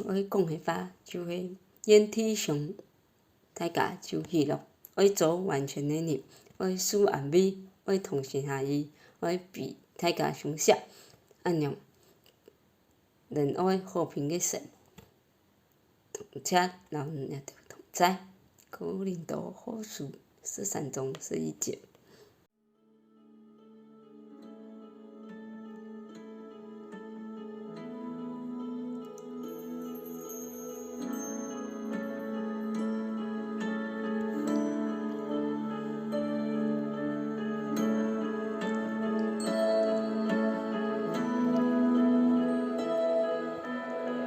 我讲的话就是眼体上，大家就喜乐，我做完全的人，我使完美，我同心合意，我比大家相惜，安样仁爱和平的神，且人也着同在。哥林多后书13章11节。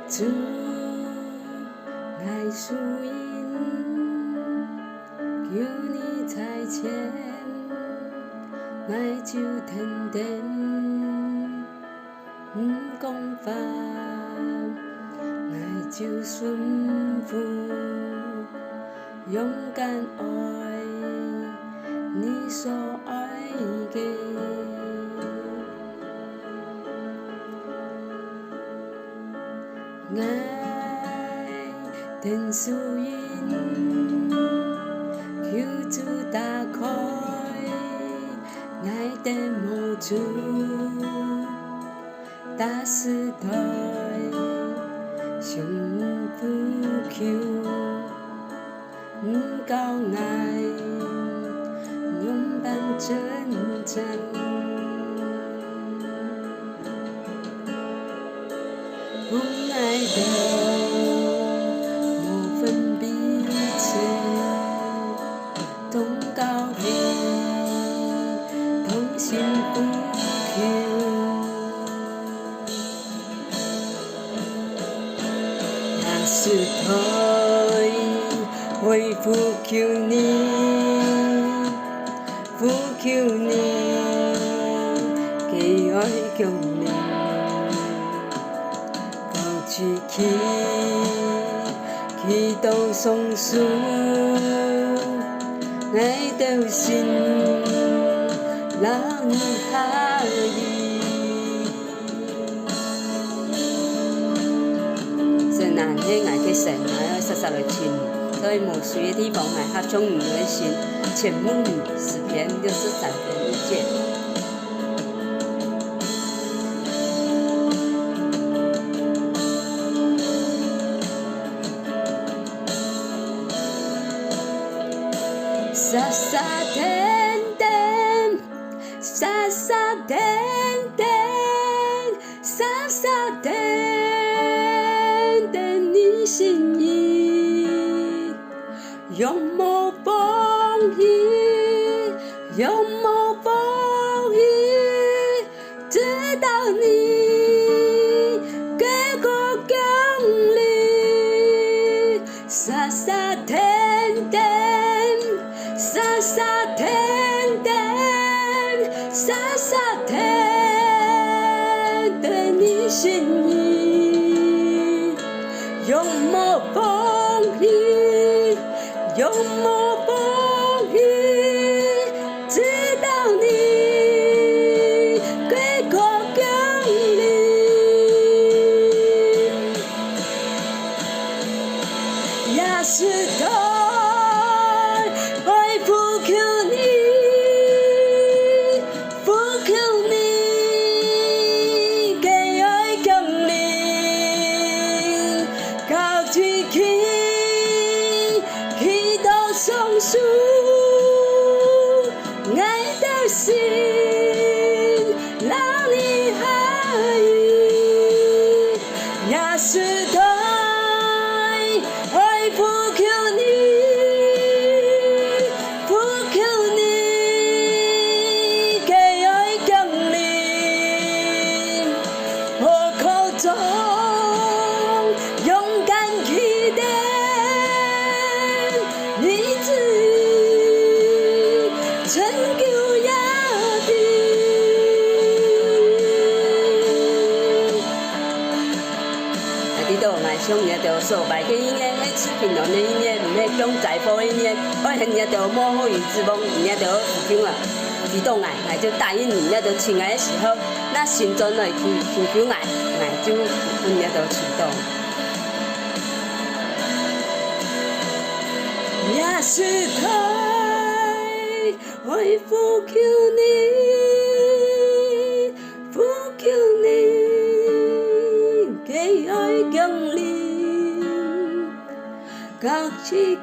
主爱属因，求你差遣，爱就天天，讲法，爱就顺服，勇敢爱你所爱的。爱天属因，求主打开，爱的魔主打时代，上不求，高爱，勇敢真正。不爱的莫分彼此，同高兴，同心不求。那是他会呼求你，呼求你，给爱救你。祈祷松树，爱到心，让你合意。神啊，你爱嘅神，爱实实来亲，所以无需的地方爱合中你的心，全母语诗篇63篇1节。傻傻甜甜，傻傻甜甜，傻傻甜甜，你心意，永无放弃，永无放弃，直到你给我奖励，傻傻甜甜。傻傻甜甜，傻傻甜甜，你心意，永无放弃，永无放弃，直到你给我奖励，也是他。松树，爱的心，让你合意，也是爱不求你，不求你给爱奖励，我口中勇敢期待。成就也定，伫倒爱唱也着说白嘅音乐，爱吃平常的音乐，唔系讲财富的音乐，爱恨也着无好运之梦，也着求啊，祈祷爱，爱就答应你，也着亲爱的时候，那心中来求爱，爱就也着祈祷。也是太会呼求你，呼求你，给爱降临，各地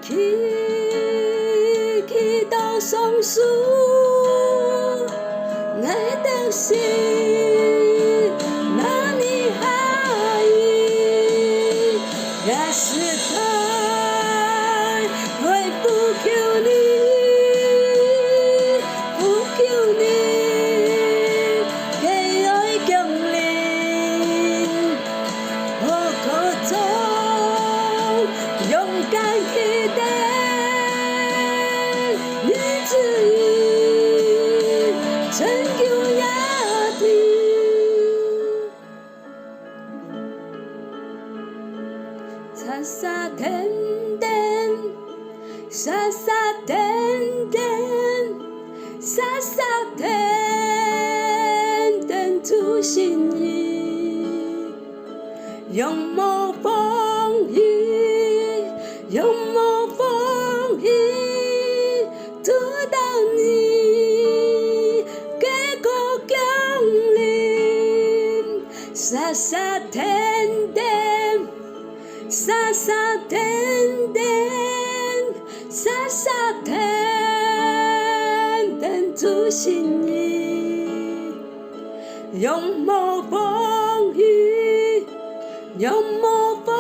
去到松树，爱的心，那你爱也是太会呼求你，呼求你，给爱降临，我可走，勇敢去的日子里，成就亚地。沙沙点点，沙沙点点，沙沙点点出心意，永无风雨，永无风雨，直到你给我降临，沙沙点点。沙沙点点，沙沙点点出心意，永无风雨，永无风